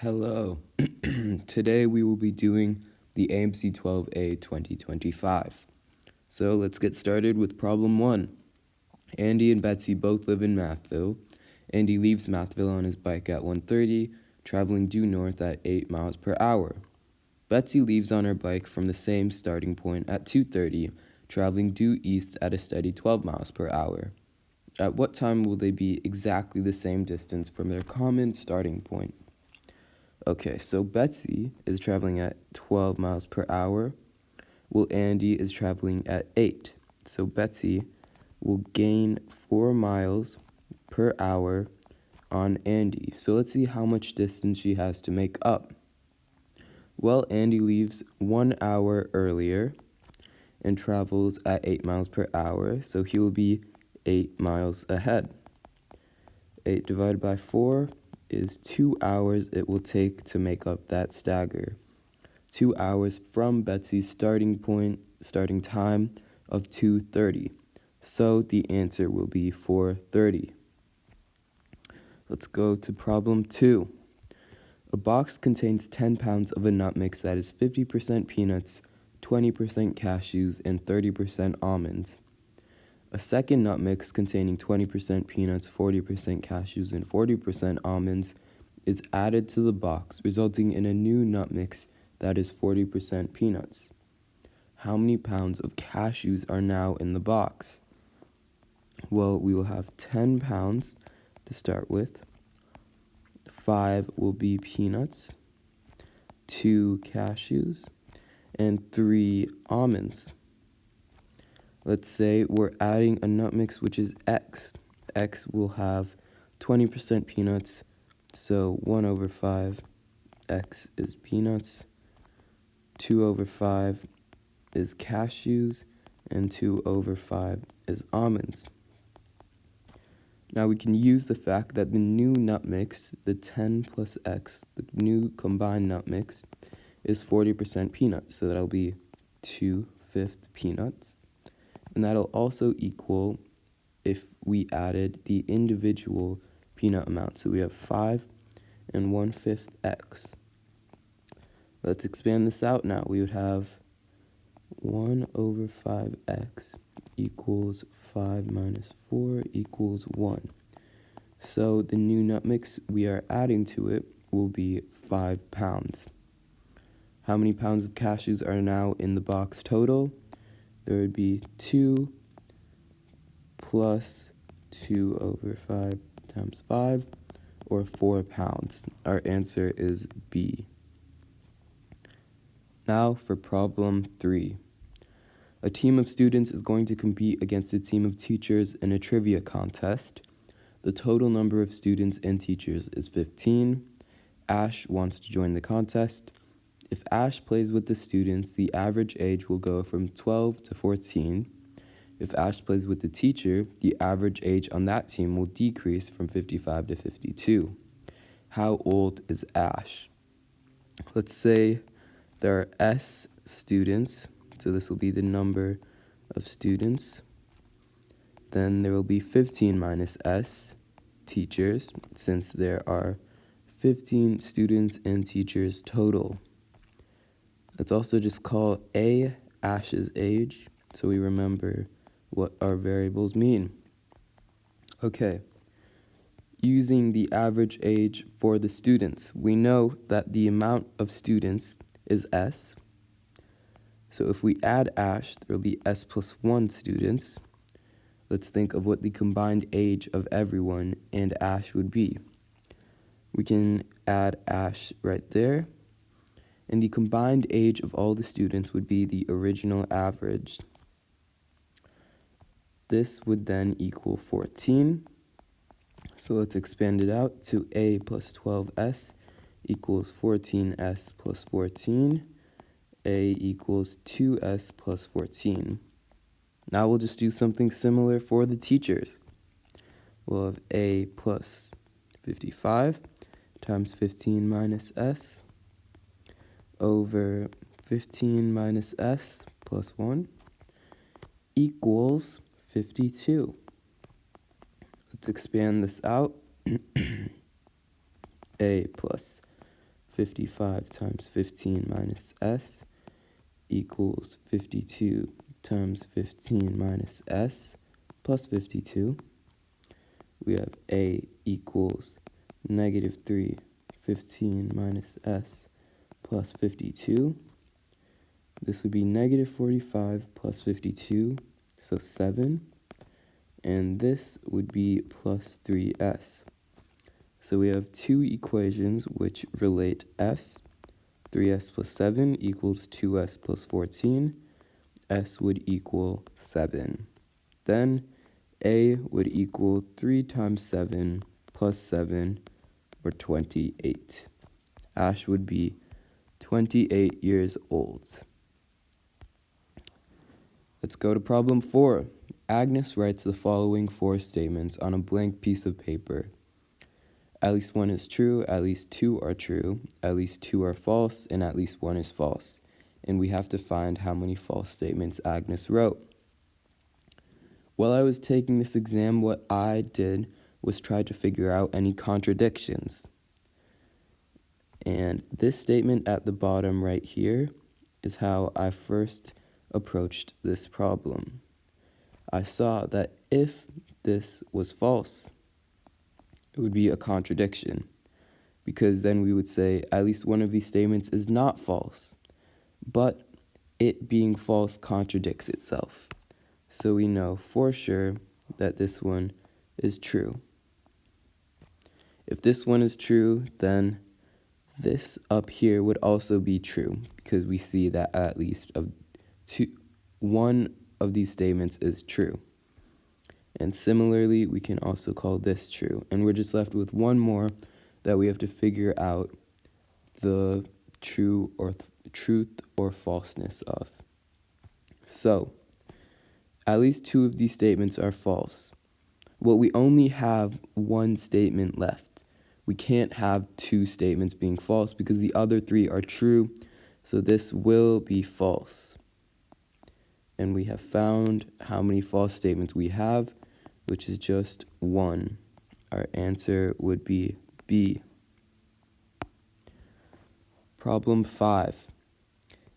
Hello. Today we will be doing the AMC 12A 2025. So let's get started with problem 1. Andy and Betsy both live in Mathville. Andy leaves Mathville on his bike at 1:30, traveling due north at 8 miles per hour. Betsy leaves on her bike from the same starting point at 2:30, traveling due east at a steady 12 miles per hour. At what time will they be exactly the same distance from their common starting point? Okay, so Betsy is traveling at 12 miles per hour, while Andy is traveling at 8. So Betsy will gain 4 miles per hour on Andy. So let's see how much distance she has to make up. Well, Andy leaves 1 hour earlier and travels at 8 miles per hour, so he will be 8 miles ahead. 8 divided by 4 is 2 hours it will take to make up that stagger. 2 hours from Betsy's starting time of 2:30. So the answer will be 4:30. Let's go to problem 2. A box contains 10 pounds of a nut mix that is 50% peanuts, 20% cashews, and 30% almonds. A second nut mix containing 20% peanuts, 40% cashews, and 40% almonds is added to the box, resulting in a new nut mix that is 40% peanuts. How many pounds of cashews are now in the box? Well, we will have 10 pounds to start with. 5 will be peanuts, 2 cashews, and 3 almonds. Let's say we're adding a nut mix which is X. X will have 20% peanuts, so 1 over 5 X is peanuts, 2 over 5 is cashews, and 2 over 5 is almonds. Now we can use the fact that the new nut mix, the 10 plus X, the new combined nut mix, is 40% peanuts, so that'll be 2/5 peanuts. And that'll also equal if we added the individual peanut amount. So we have 5 and 1/5 X. Let's expand this out now. We would have 1 over 5X equals 5 minus 4 equals 1. So the new nut mix we are adding to it will be 5 pounds. How many pounds of cashews are now in the box total? There would be 2 plus 2 over 5 times 5, or 4 pounds. Our answer is B. Now for problem 3. A team of students is going to compete against a team of teachers in a trivia contest. The total number of students and teachers is 15. Ash wants to join the contest. If Ash plays with the students, the average age will go from 12 to 14. If Ash plays with the teacher, the average age on that team will decrease from 55 to 52. How old is Ash? Let's say there are S students, so this will be the number of students. Then there will be 15 minus S teachers, since there are 15 students and teachers total. Let's also just call A Ash's age, so we remember what our variables mean. Okay, using the average age for the students, we know that the amount of students is S. So if we add Ash, there will be S plus 1 students. Let's think of what the combined age of everyone and Ash would be. We can add Ash right there. And the combined age of all the students would be the original average. This would then equal 14. So let's expand it out to A plus 12S equals 14S plus 14. A equals 2S plus 14. Now we'll just do something similar for the teachers. We'll have A plus 55 times 15 minus S over 15 minus S plus 1 equals 52. Let's expand this out. A plus 55 times 15 minus s equals 52 times 15 minus s plus 52. We have a equals negative 3, 15 minus s plus 52. This would be negative 45 plus 52, so 7. And this would be plus 3s. So we have two equations which relate s. 3s plus 7 equals 2s plus 14. S would equal 7. Then a would equal 3 times 7 plus 7, or 28. Ash would be 28 years old. Let's go to problem 4. Agnes writes the following 4 statements on a blank piece of paper. At least 1 is true, at least 2 are true, at least 2 are false, and at least 1 is false. And we have to find how many false statements Agnes wrote. While I was taking this exam, what I did was try to figure out any contradictions. And this statement at the bottom right here is how I first approached this problem. I saw that if this was false, it would be a contradiction, because then we would say at least one of these statements is not false, but it being false contradicts itself. So we know for sure that this one is true. If this one is true, then this up here would also be true, because we see that at least one of these statements is true. And similarly, we can also call this true. And we're just left with one more that we have to figure out the truth or falseness of. So, at least 2 of these statements are false. Well, we only have one statement left. We can't have 2 statements being false because the other 3 are true. So this will be false. And we have found how many false statements we have, which is just 1. Our answer would be B. Problem 5.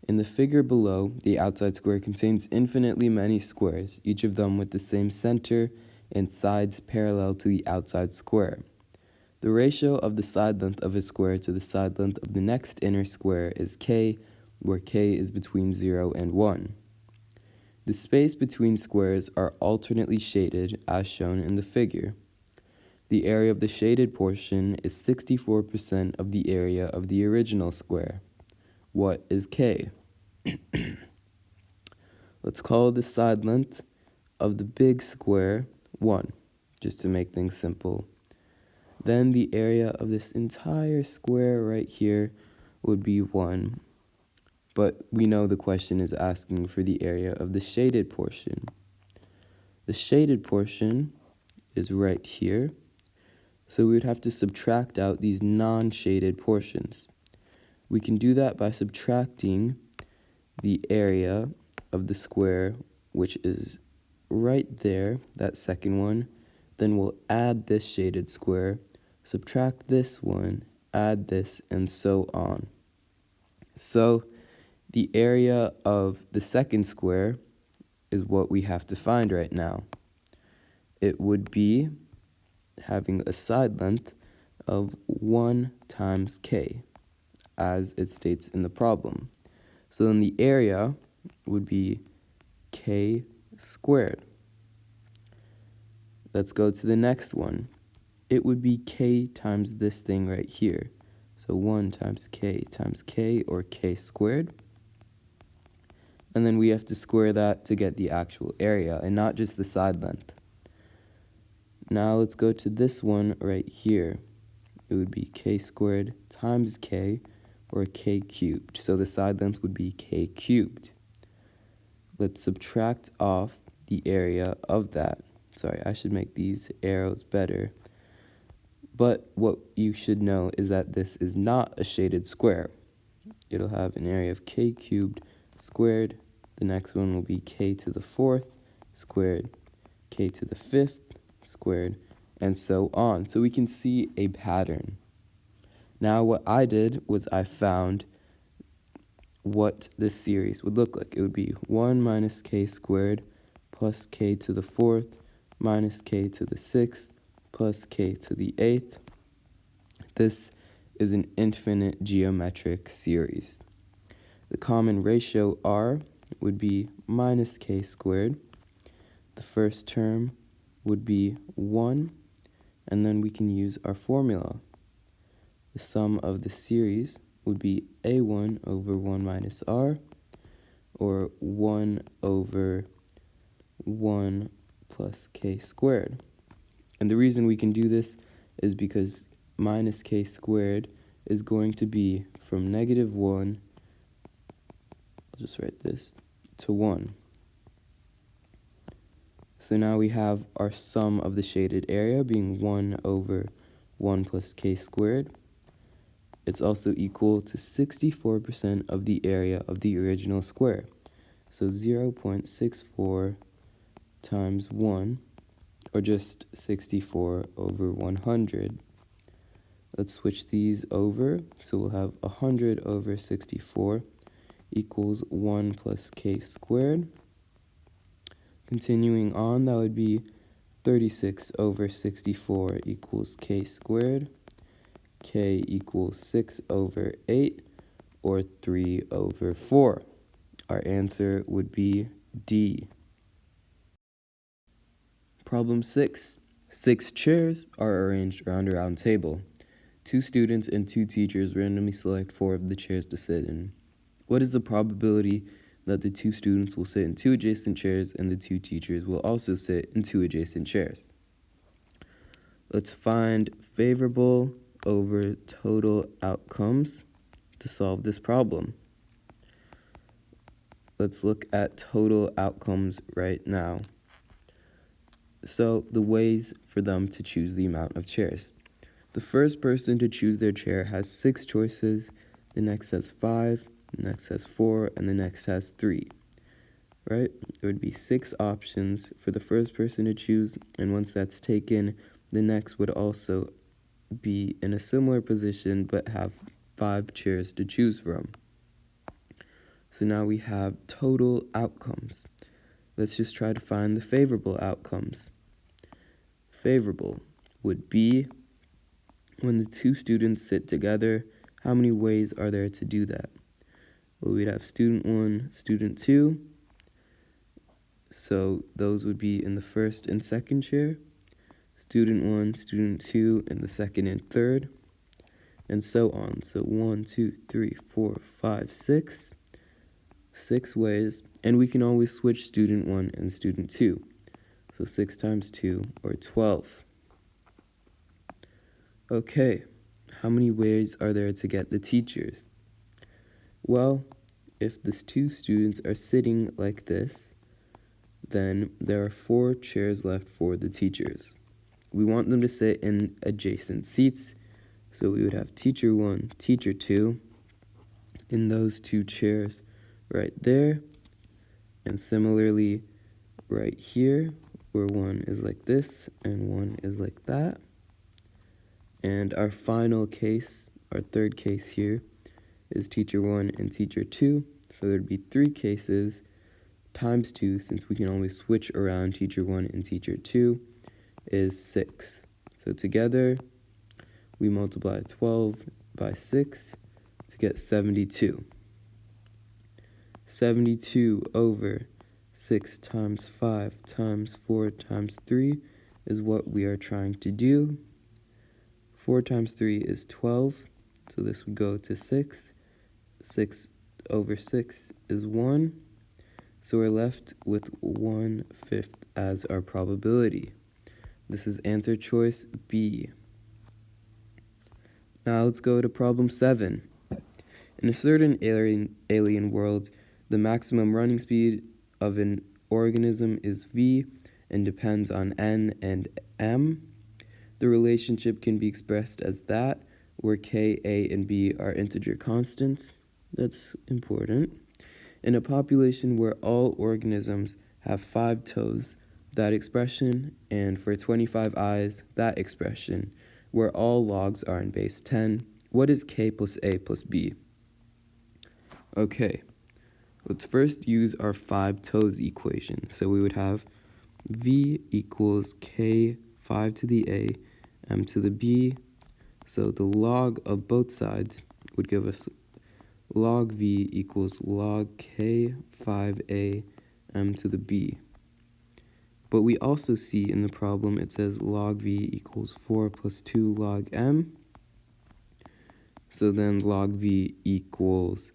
In the figure below, the outside square contains infinitely many squares, each of them with the same center and sides parallel to the outside square. The ratio of the side length of a square to the side length of the next inner square is k, where k is between 0 and 1. The space between squares are alternately shaded, as shown in the figure. The area of the shaded portion is 64% of the area of the original square. What is k? Let's call the side length of the big square 1, just to make things simple. Then the area of this entire square right here would be 1. But we know the question is asking for the area of the shaded portion. The shaded portion is right here. So we would have to subtract out these non-shaded portions. We can do that by subtracting the area of the square, which is right there, that second one. Then we'll add this shaded square, subtract this one, add this, and so on. So the area of the second square is what we have to find right now. It would be having a side length of 1 times k, as it states in the problem. So then the area would be k squared. Let's go to the next one. It would be k times this thing right here. So 1 times k, or k squared. And then we have to square that to get the actual area, and not just the side length. Now let's go to this one right here. It would be k squared times k, or k cubed. So the side length would be k cubed. Let's subtract off the area of that. Sorry, I should make these arrows better. But what you should know is that this is not a shaded square. It'll have an area of k cubed squared. The next one will be k to the 4th squared, k to the 5th squared, and so on. So we can see a pattern. Now what I did was I found what this series would look like. It would be 1 minus k squared plus k to the 4th minus k to the 6th plus k to the 8th. This is an infinite geometric series. The common ratio r would be minus k squared. The first term would be 1, and then we can use our formula. The sum of the series would be a1 over 1 minus r, or 1 over 1 plus k squared. And the reason we can do this is because minus k squared is going to be from negative 1, I'll just write this, to 1. So now we have our sum of the shaded area being 1 over 1 plus k squared. It's also equal to 64% of the area of the original square. So 0.64 times 1, or just 64 over 100. Let's switch these over. So we'll have 100 over 64 equals 1 plus k squared. Continuing on, that would be 36 over 64 equals k squared. K equals 6 over 8, or 3 over 4. Our answer would be D. Problem 6. 6 chairs are arranged around a round table. 2 students and 2 teachers randomly select 4 of the chairs to sit in. What is the probability that the 2 students will sit in 2 adjacent chairs and the 2 teachers will also sit in 2 adjacent chairs? Let's find favorable over total outcomes to solve this problem. Let's look at total outcomes right now. So the ways for them to choose the amount of chairs. The first person to choose their chair has 6 choices, the next has 5, the next has 4, and the next has 3. Right? There would be 6 options for the first person to choose, and once that's taken, the next would also be in a similar position but have 5 chairs to choose from. So now we have total outcomes. Let's just try to find the favorable outcomes. Favorable would be when the 2 students sit together. How many ways are there to do that? Well, we'd have student 1, student 2. So those would be in the first and second chair. Student 1, student 2 in the second and third, and so on. So 1, 2, 3, 4, 5, 6. 6 ways, and we can always switch student 1 and student 2. So 6 times 2, or 12. Okay, how many ways are there to get the teachers? Well, if the 2 students are sitting like this, then there are 4 chairs left for the teachers. We want them to sit in adjacent seats, so we would have teacher 1, teacher 2 in those 2 chairs right there, and similarly right here, where one is like this and one is like that. And our final case, our third case here, is teacher 1 and teacher 2, so there'd be 3 cases times 2, since we can always switch around teacher 1 and teacher 2, is 6. So together, we multiply 12 by 6 to get 72. 72 over 6 times 5 times 4 times 3 is what we are trying to do. 4 times 3 is 12, so this would go to 6. 6 over 6 is 1, so we're left with 1/5 as our probability. This is answer choice B. Now let's go to problem 7. In a certain alien world, the maximum running speed of an organism is v and depends on n and m. The relationship can be expressed as that, where k, a, and b are integer constants. That's important. In a population where all organisms have 5 toes, that expression, and for 25 eyes, that expression, where all logs are in base 10, what is k plus a plus b? Okay, let's first use our 5 toes equation. So we would have v equals k 5 to the a m to the b. So the log of both sides would give us log v equals log k 5a m to the b. But we also see in the problem it says log v equals 4 plus 2 log m. So then log v equals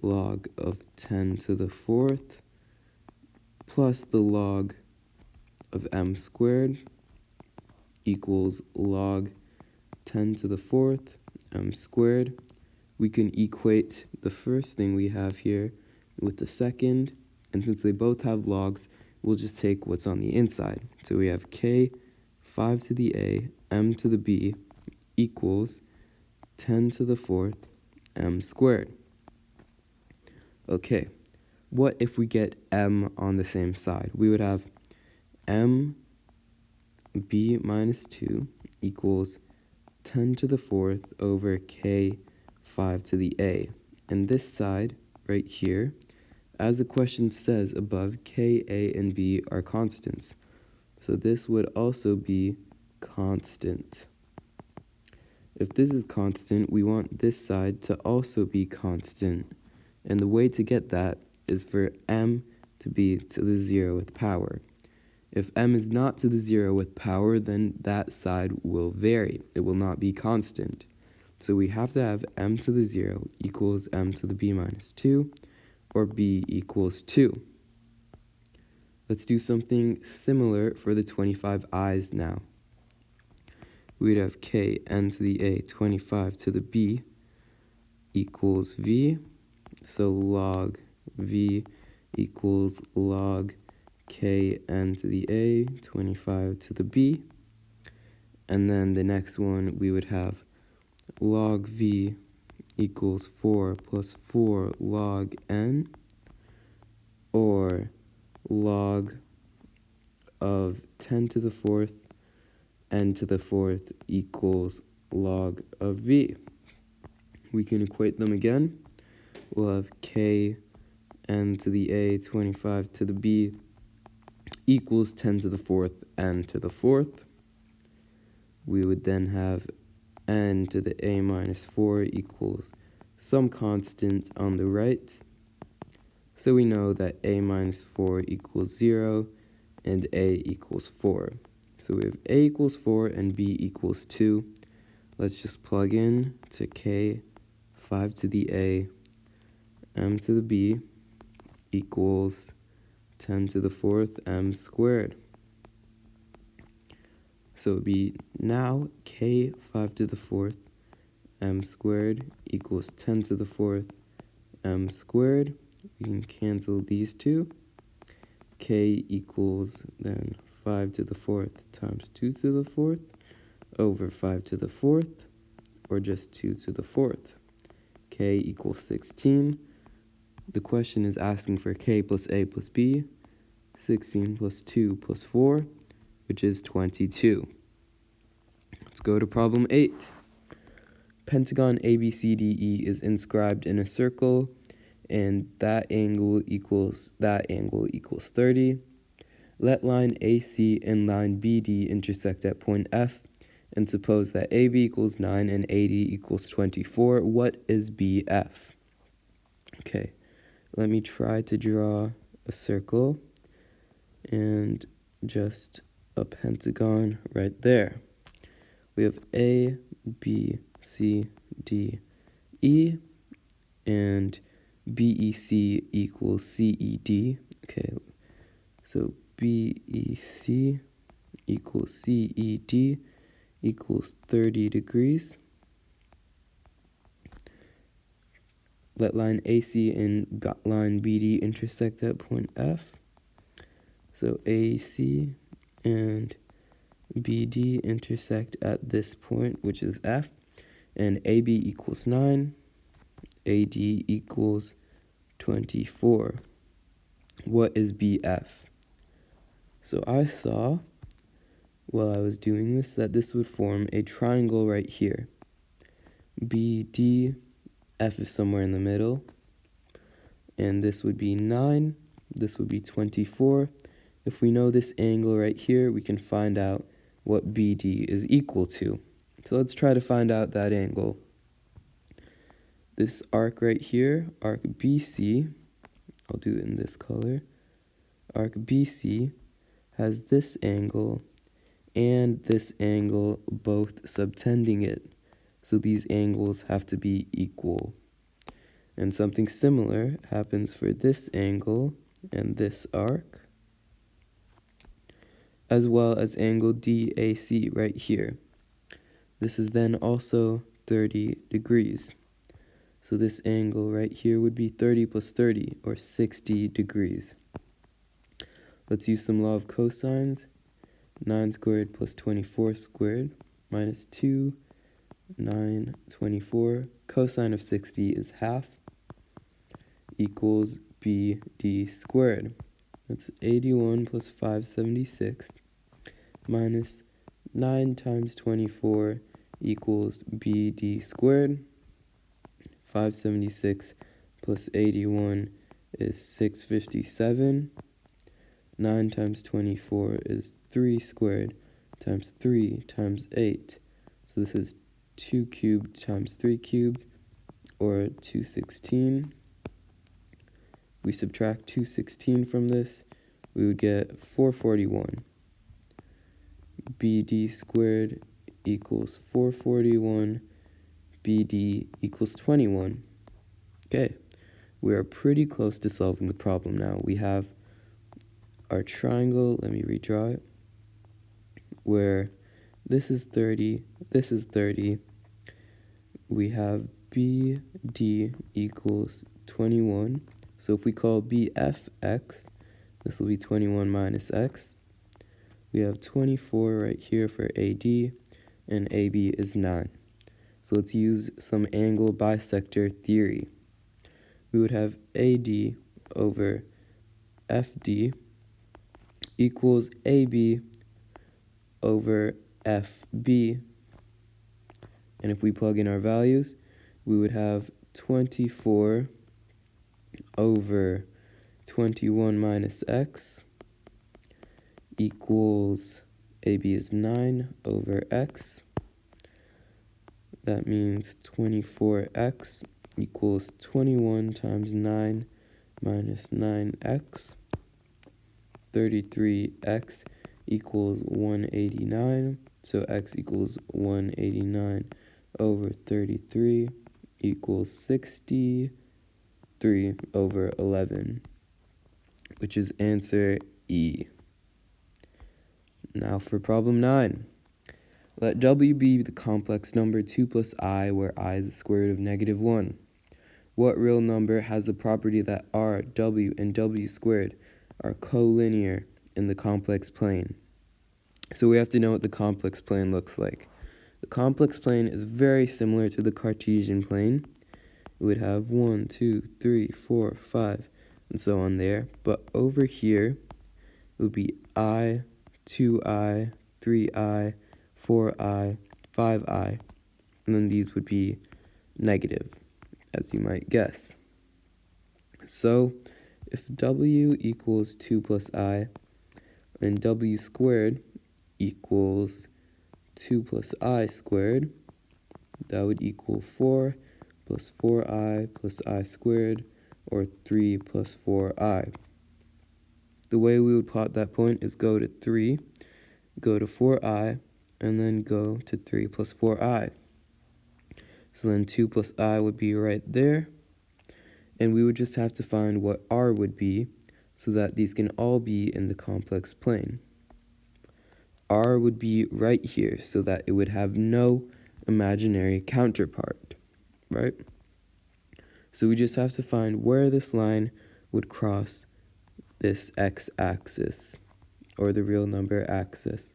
log of 10 to the 4th plus the log of m squared equals log 10 to the 4th m squared. We can equate the first thing we have here with the second, and since they both have logs, we'll just take what's on the inside. So we have k 5 to the a m to the b equals 10 to the 4th m squared. Okay, what if we get m on the same side? We would have m b minus 2 equals 10 to the 4th over k 5 to the a. And this side, right here, as the question says above, k, a, and b are constants. So this would also be constant. If this is constant, we want this side to also be constant. And the way to get that is for m to be to the 0th power. If m is not to the 0th power, then that side will vary. It will not be constant. So we have to have m to the 0 equals m to the b minus 2, or b equals 2. Let's do something similar for the 25 i's now. We'd have k n to the a 25 to the b equals v. So log v equals log k n to the a 25 to the b. And then the next one we would have log v equals 4 plus 4 log n, or log of 10 to the 4th n to the 4th equals log of v. We can equate them again. We'll have k n to the a 25 to the b equals 10 to the 4th n to the 4th. We would then have n to the a minus 4 equals some constant on the right. So we know that a minus 4 equals 0 and a equals 4. So we have a equals 4 and b equals 2. Let's just plug in to k 5 to the a m to the b equals 10 to the 4th m squared. So it would be now k 5 to the 4th m squared equals 10 to the 4th m squared. We can cancel these two. K equals then 5 to the 4th times 2 to the 4th over 5 to the 4th, or just 2 to the 4th. K equals 16. The question is asking for k plus a plus b. 16 plus 2 plus 4, which is 22. Let's go to problem 8. Pentagon ABCDE is inscribed in a circle, and that angle equals 30. Let line AC and line BD intersect at point F, and suppose that AB equals 9 and AD equals 24. What is BF? Okay, let me try to draw a circle and just a pentagon right there. We have A, B, C, D, E, and BEC equals CED. Okay, so BEC equals CED equals 30 degrees. Let line AC and line BD intersect at point F. So AC and BD intersect at this point, which is F, and AB equals 9, AD equals 24. What is BF? So I saw, while I was doing this, that this would form a triangle right here. BD, F is somewhere in the middle, and this would be 9, this would be 24. If we know this angle right here, we can find out what BD is equal to. So let's try to find out that angle. This arc right here, arc BC, I'll do it in this color. Arc BC has this angle and this angle both subtending it. So these angles have to be equal. And something similar happens for this angle and this arc, as well as angle DAC right here. This is then also 30 degrees. So this angle right here would be 30 plus 30, or 60 degrees. Let's use some law of cosines. 9 squared plus 24 squared minus 2, 9, 24. Cosine of 60 is half, equals BD squared. That's 81 plus 576 minus 9 times 24 equals BD squared. 576 plus 81 is 657. 9 times 24 is 3 squared times 3 times 8. So this is 2 cubed times 3 cubed, or 216. We subtract 216 from this, we would get 441. BD squared equals 441. BD equals 21. Okay, we are pretty close to solving the problem now. We have our triangle, let me redraw it, where this is 30, this is 30. We have BD equals 21. So if we call BF x, this will be 21 minus x. We have 24 right here for AD, and AB is 9. So let's use some angle bisector theory. We would have AD over FD equals AB over FB. And if we plug in our values, we would have 24 over 21 minus x equals AB is 9 over x. That means 24x equals 21 times 9 minus 9x. 33x equals 189. So x equals 189 over 33 equals 63 over 11, which is answer E. Now for problem 9. Let W be the complex number 2 plus I, where I is the square root of negative 1. What real number has the property that R, W, and W squared are collinear in the complex plane? So we have to know what the complex plane looks like. The complex plane is very similar to the Cartesian plane. It would have 1, 2, 3, 4, 5, and so on there. But over here, it would be I, 2I, 3I, 4I, 5I, and then these would be negative, as you might guess. So if W equals 2 plus I, and W squared equals 2 plus I squared, that would equal 4 plus 4I plus I squared, or 3 plus 4I. The way we would plot that point is go to 3, go to 4I, and then go to 3 plus 4I. So then 2 plus I would be right there, and we would just have to find what R would be so that these can all be in the complex plane. R would be right here so that it would have no imaginary counterpart, right? So we just have to find where this line would cross this x-axis, or the real number axis.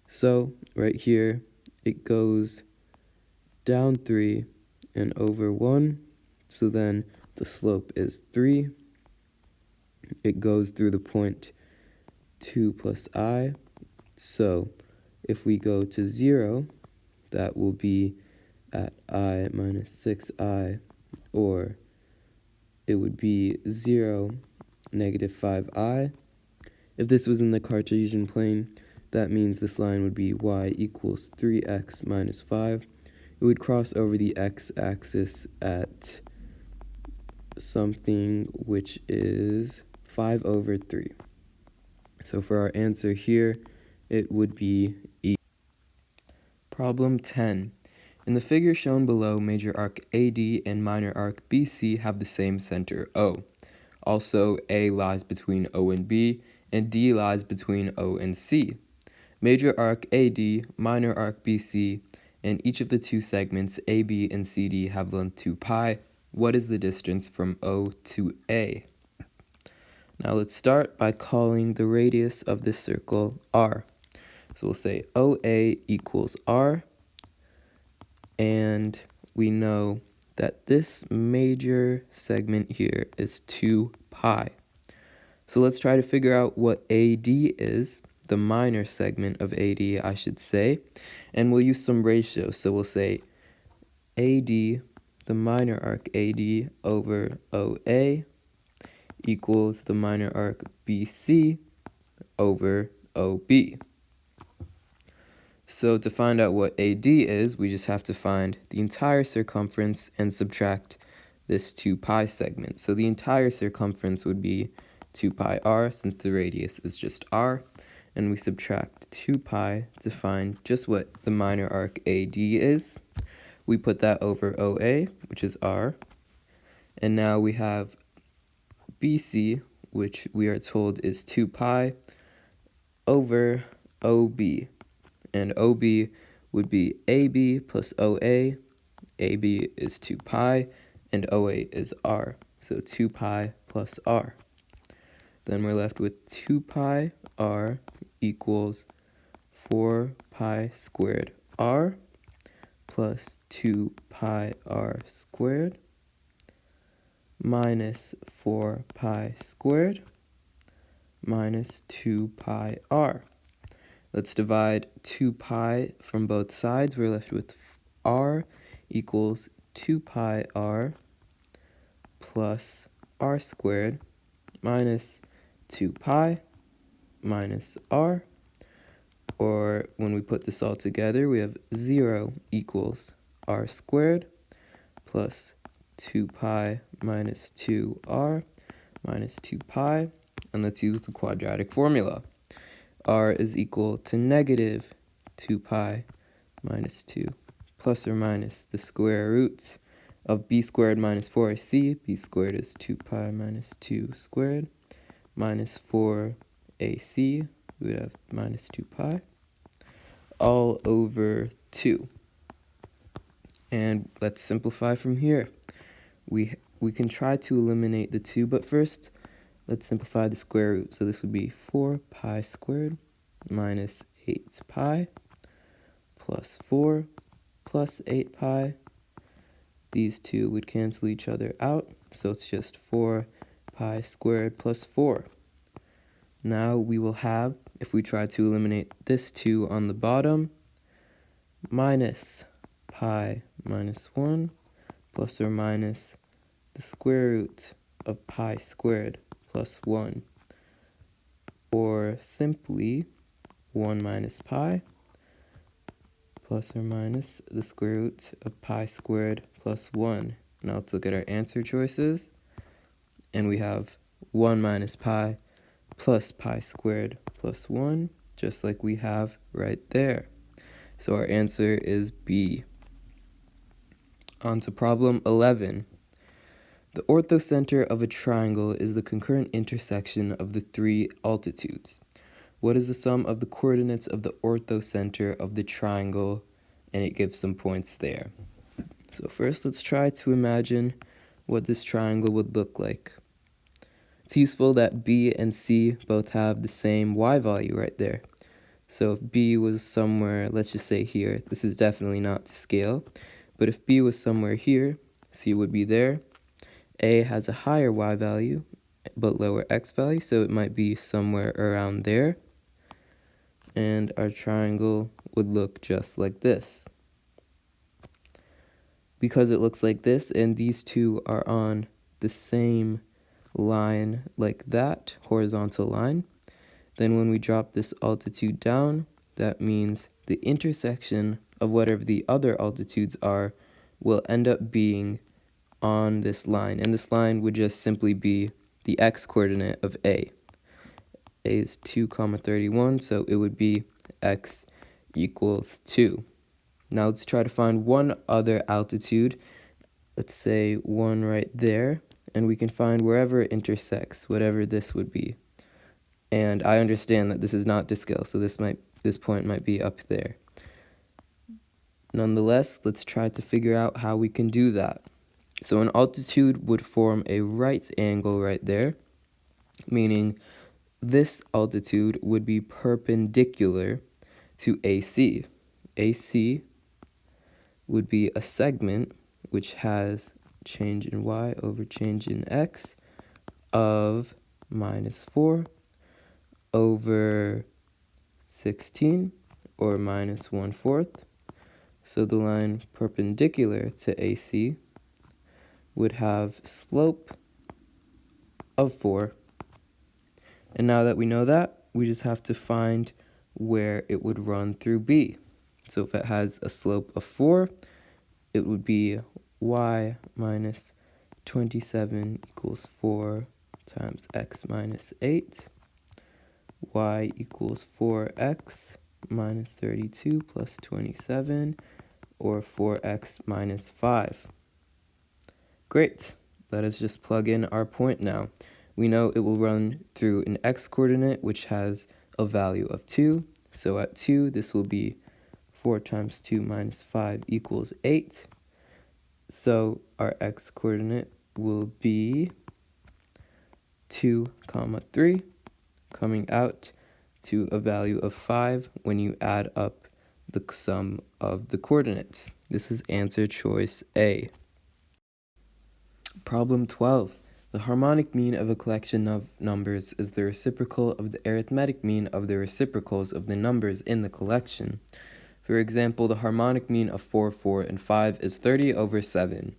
So right here, it goes down 3 and over 1, so then the slope is 3. It goes through the point 2 plus I, so if we go to 0, that will be at I minus 6i, or it would be 0, negative 5i. If this was in the Cartesian plane, that means this line would be y equals 3x minus 5. It would cross over the x-axis at something which is 5 over 3. So for our answer here, it would be E. Problem 10. In the figure shown below, major arc AD and minor arc BC have the same center O. Also, A lies between O and B, and D lies between O and C. Major arc AD, minor arc BC, and each of the two segments AB and CD have length 2 pi. What is the distance from O to A? Now let's start by calling the radius of this circle R. So we'll say OA equals R, and we know that this major segment here is 2 pi. So let's try to figure out what AD is, the minor segment of AD, I should say, and we'll use some ratios. So we'll say AD, the minor arc AD over OA equals the minor arc BC over OB. So to find out what AD is, we just have to find the entire circumference and subtract this 2 pi segment. So the entire circumference would be 2 pi r, since the radius is just r, and we subtract 2 pi to find just what the minor arc AD is. We put that over OA, which is r, and now we have BC, which we are told is 2 pi, over OB, and OB would be AB plus OA. AB is 2 pi, and OA is r, so 2 pi plus r. Then we're left with 2 pi r equals 4 pi squared r plus 2 pi r squared minus 4 pi squared minus 2 pi r. Let's divide 2 pi from both sides. We're left with r equals 2 pi r plus r squared minus 2 pi minus r, or when we put this all together, we have 0 equals r squared plus 2 pi minus 2r minus 2 pi, and let's use the quadratic formula. R is equal to negative 2 pi minus 2 plus or minus the square root of b squared minus 4ac. B squared is 2 pi minus 2 squared minus 4ac. We would have minus 2 pi all over 2. And let's simplify from here. We can try to eliminate the 2, but first let's simplify the square root. So this would be 4 pi squared minus 8 pi plus 4 plus 8 pi. These two would cancel each other out, so it's just 4 pi squared plus 4. Now we will have, if we try to eliminate this 2 on the bottom, minus pi minus 1 plus or minus the square root of pi squared plus 1, or simply 1 minus pi plus or minus the square root of pi squared plus 1. Now let's look at our answer choices, and we have 1 minus pi plus pi squared plus 1, just like we have right there. So our answer is B. On to problem 11. The orthocenter of a triangle is the concurrent intersection of the 3 altitudes. What is the sum of the coordinates of the orthocenter of the triangle? And it gives some points there. So first, let's try to imagine what this triangle would look like. It's useful that B and C both have the same y value right there. So if B was somewhere, let's just say here, this is definitely not to scale, but if B was somewhere here, C would be there. A has a higher y value, but lower x value, so it might be somewhere around there. And our triangle would look just like this. because it looks like this and these two are on the same line like that, horizontal line, then when we drop this altitude down, that means the intersection of whatever the other altitudes are will end up being on this line, and this line would just simply be the x-coordinate of A. A is 2, 31, so it would be x equals 2. Now let's try to find one other altitude. Let's say one right there, and we can find wherever it intersects, whatever this would be. And I understand that this is not to scale, so this point might be up there. Nonetheless, let's try to figure out how we can do that. So an altitude would form a right angle right there, meaning this altitude would be perpendicular to AC. AC would be a segment which has change in y over change in x of -4 over 16, or -1/4. So the line perpendicular to AC would have slope of 4. And now that we know that, we just have to find where it would run through B. So if it has a slope of 4, it would be y minus 27 equals 4 times x minus 8. Y equals 4x minus 32 plus 27, or 4x minus 5. Great. Let us just plug in our point now. We know it will run through an x-coordinate, which has a value of 2. So at 2, this will be 4 times 2 minus 5 equals 8. So our x-coordinate will be 2, 3, coming out to a value of 5 when you add up the sum of the coordinates. This is answer choice A. Problem 12. The harmonic mean of a collection of numbers is the reciprocal of the arithmetic mean of the reciprocals of the numbers in the collection. For example, the harmonic mean of 4, 4, and 5 is 30 over 7.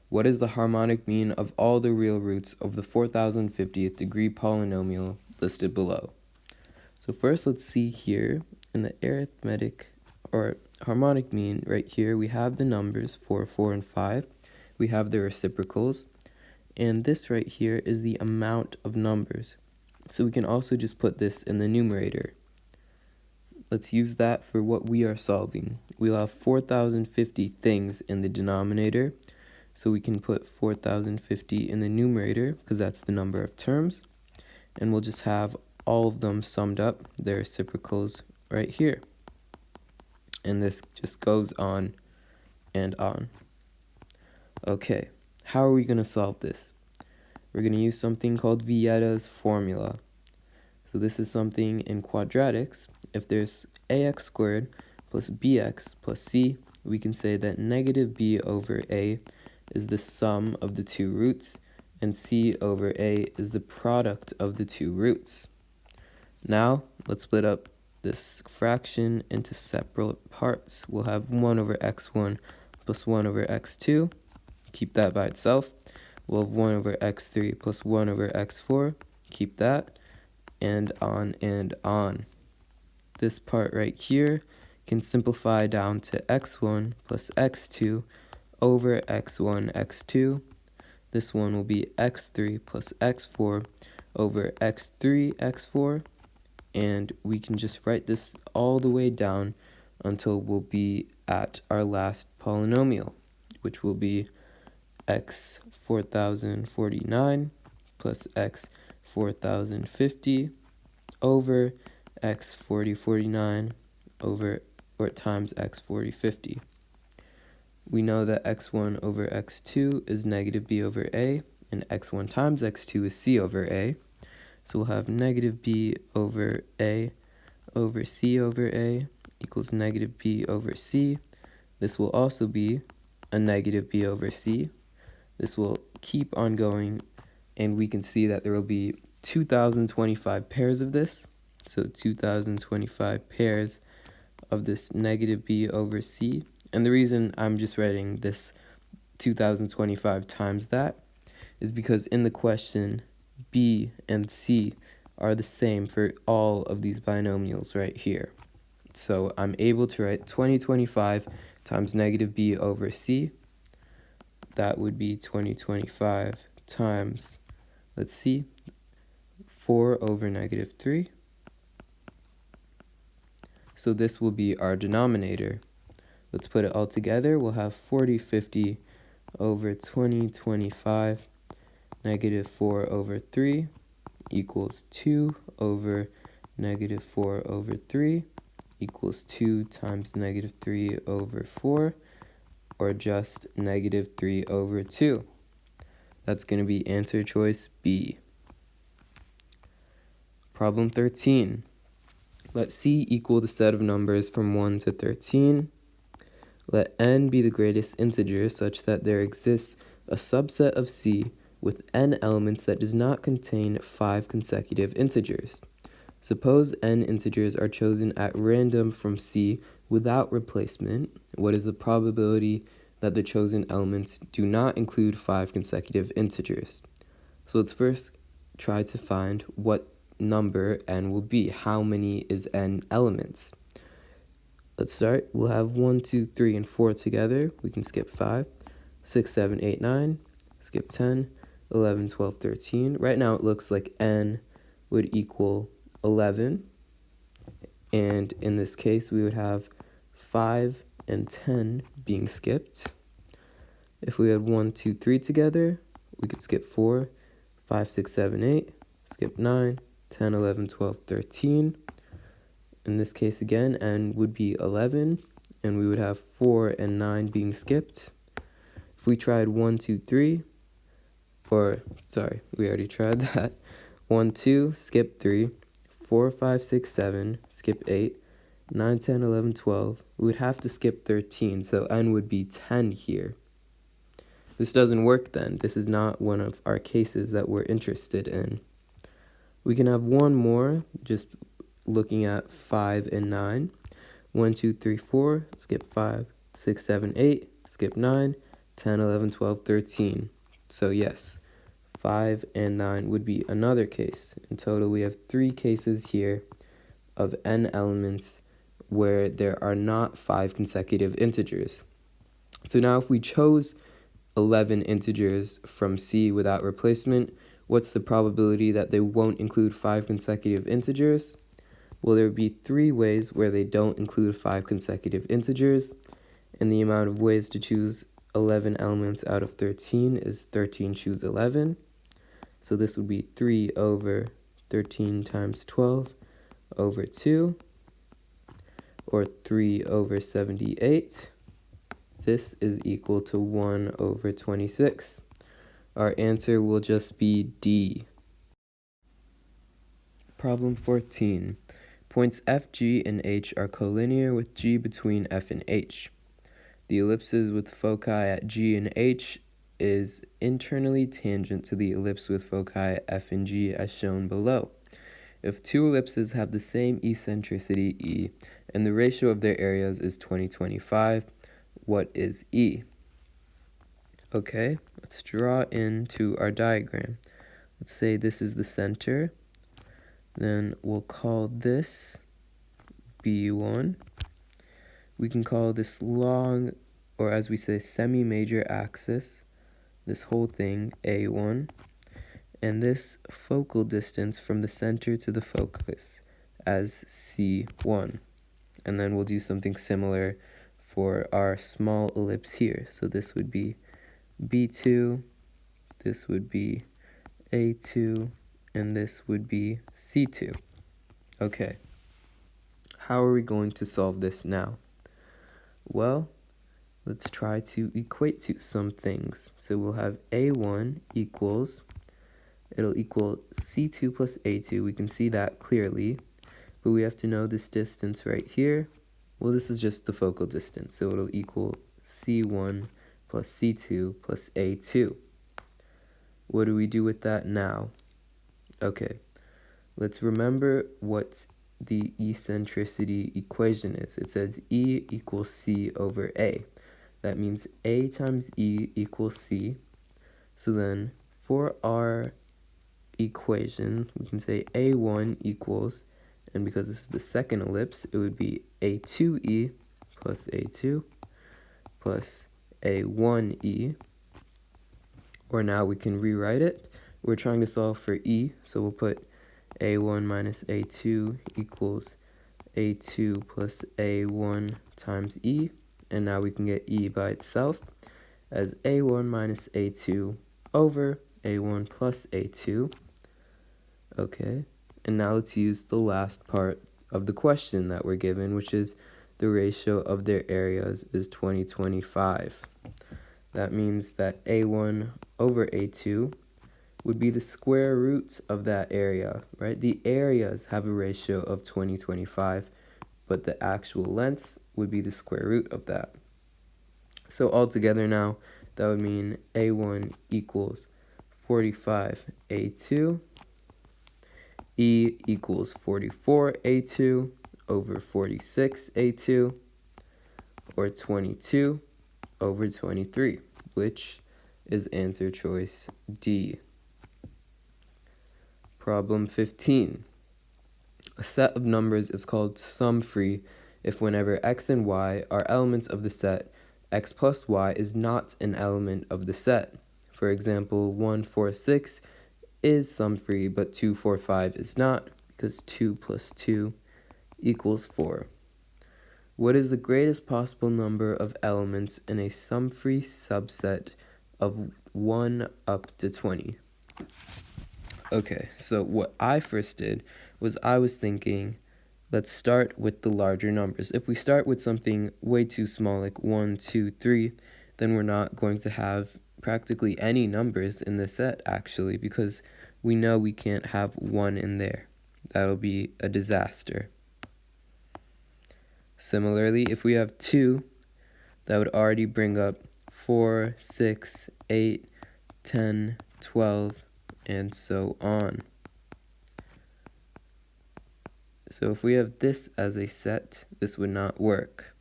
What is the harmonic mean of all the real roots of the 4050th degree polynomial listed below? So first, let's see here in the arithmetic or harmonic mean right here, we have the numbers 4, 4, and 5. We have the reciprocals, and this right here is the amount of numbers. So we can also just put this in the numerator. Let's use that for what we are solving. We'll have 4050 things in the denominator, so we can put 4050 in the numerator because that's the number of terms, and we'll just have all of them summed up, their reciprocals right here. And this just goes on and on. Okay, how are we going to solve this? We're going to use something called Vietta's formula. So this is something in quadratics. If there's ax squared plus bx plus c, we can say that negative b over a is the sum of the two roots, and c over a is the product of the two roots. Now, let's split up this fraction into separate parts. We'll have 1 over x1 plus 1 over x2. Keep that by itself. We'll have 1 over x3 plus 1 over x4. Keep that. And on and on. This part right here can simplify down to x1 plus x2 over x1, x2. This one will be x3 plus x4 over x3, x4. And we can just write this all the way down until we'll be at our last polynomial, which will be x 4049 plus x 4050 over x 4049 over or times x 4050. We know that x1 over x2 is negative b over a, and x1 times x2 is c over a. So we'll have negative b over a over c over a equals negative b over c. This will also be a negative b over c. This will keep on going, and we can see that there will be 2025 pairs of this. So 2025 pairs of this negative b over c. And the reason I'm just writing this 2025 times that is because in the question, b and c are the same for all of these binomials right here. So I'm able to write 2025 times negative b over c. That would be 2025 times, let's see, 4 over negative 3. So this will be our denominator. Let's put it all together. We'll have 4050 over 2025 negative 4 over 3 equals 2 over negative 4 over 3 equals 2 times negative 3 over 4, or just negative 3 over 2. That's going to be answer choice B. Problem 13. Let C equal the set of numbers from 1 to 13. Let n be the greatest integer such that there exists a subset of C with n elements that does not contain 5 consecutive integers. Suppose n integers are chosen at random from C without replacement. What is the probability that the chosen elements do not include 5 consecutive integers? So let's first try to find what number n will be. How many is n elements? Let's start. We'll have 1, 2, 3, and 4 together. We can skip 5, 6, 7, 8, 9, skip 10, 11, 12, 13. Right now it looks like n would equal 11. And in this case, we would have 5 and 10 being skipped. If we had 1, 2, 3 together, we could skip 4, 5, 6, 7, 8, skip 9, 10, 11, 12, 13. In this case again, n would be 11, and we would have 4 and 9 being skipped. If we tried 1, 2, 3, or sorry, we already tried that. 1, 2, skip 3, 4, 5, 6, 7, skip 8, 9, 10, 11, 12. We would have to skip 13, so n would be 10 here. This doesn't work then. This is not one of our cases that we're interested in. We can have one more, just looking at 5 and 9. 1, 2, 3, 4, skip 5, 6, 7, 8, skip 9, 10, 11, 12, 13. So yes, 5 and 9 would be another case. In total, we have 3 cases here of n elements where there are not 5 consecutive integers. So now if we chose 11 integers from C without replacement, what's the probability that they won't include 5 consecutive integers? Well, there would be 3 ways where they don't include 5 consecutive integers, and the amount of ways to choose 11 elements out of 13 is 13 choose 11. So this would be 3 over 13 times 12 over 2, or 3 over 78. This is equal to 1 over 26. Our answer will just be D. Problem 14. Points F, G, and H are collinear with G between F and H. The ellipses with foci at G and H is internally tangent to the ellipse with foci at F and G as shown below. If two ellipses have the same eccentricity E and the ratio of their areas is 20/25, what is E? Okay, let's draw into our diagram. Let's say this is the center. Then we'll call this B1. We can call this long, or as we say, semi-major axis, this whole thing A1. And this focal distance from the center to the focus as C1. And then we'll do something similar for our small ellipse here. So this would be B2, this would be A2, and this would be C2. Okay, how are we going to solve this now? Well, let's try to equate to some things. So we'll have A1 equals, it'll equal C2 plus A2. We can see that clearly, but we have to know this distance right here. Well, this is just the focal distance, so it'll equal C1 plus C2 plus A2. What do we do with that now? Okay, let's remember what the eccentricity equation is. It says E equals C over A. That means A times E equals C. So then for our equation, we can say A1 equals, and because this is the second ellipse, it would be A2E plus A2 plus A1E. Or now we can rewrite it. We're trying to solve for E, so we'll put A1 minus A2 equals A2 plus A1 times E. And now we can get E by itself as A1 minus A2 over A1 plus A2. Okay, and now let's use the last part of the question that we're given, which is the ratio of their areas is 20-25. That means that A1 over A2 would be the square roots of that area, right? The areas have a ratio of 20-25, but the actual lengths would be the square root of that. So altogether now, that would mean A1 equals 45A2. E equals 44A2 over 46A2, or 22 over 23, which is answer choice D. Problem 15. A set of numbers is called sum-free if whenever x and y are elements of the set, x plus y is not an element of the set. For example, 1, 4, 6 is sum-free, but 2, 4, 5 is not, because 2 plus 2 equals 4. What is the greatest possible number of elements in a sum-free subset of 1 up to 20? Okay, so what I first did was I was thinking, let's start with the larger numbers. If we start with something way too small, like 1, 2, 3, then we're not going to have practically any numbers in the set, actually, because we know we can't have 1 in there. That'll be a disaster. Similarly, if we have 2, that would already bring up 4, 6, 8, 10, 12, and so on. So if we have this as a set, this would not work.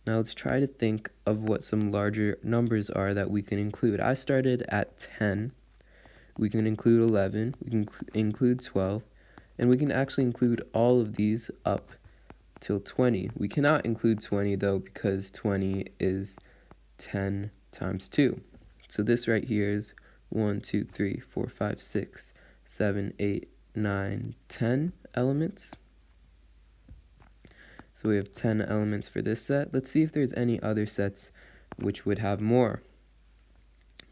Now let's try to think of what some larger numbers are that we can include. I started at 10. We can include 11. We can include 12. And we can actually include all of these up till 20. We cannot include 20 though, because 20 is 10 times 2. So this right here is 1, 2, 3, 4, 5, 6, 7, 8, 9, 10 elements. So we have 10 elements for this set. Let's see if there's any other sets which would have more.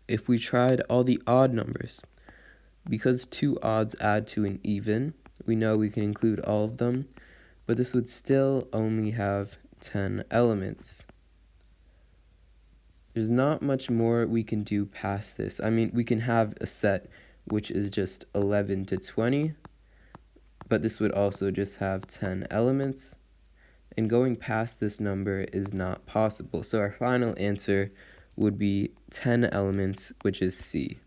If we tried all the odd numbers, because 2 odds add to an even, we know we can include all of them, but this would still only have 10 elements. There's not much more we can do past this. I mean, we can have a set which is just 11 to 20, but this would also just have 10 elements. And going past this number is not possible. So our final answer would be 10 elements, which is C.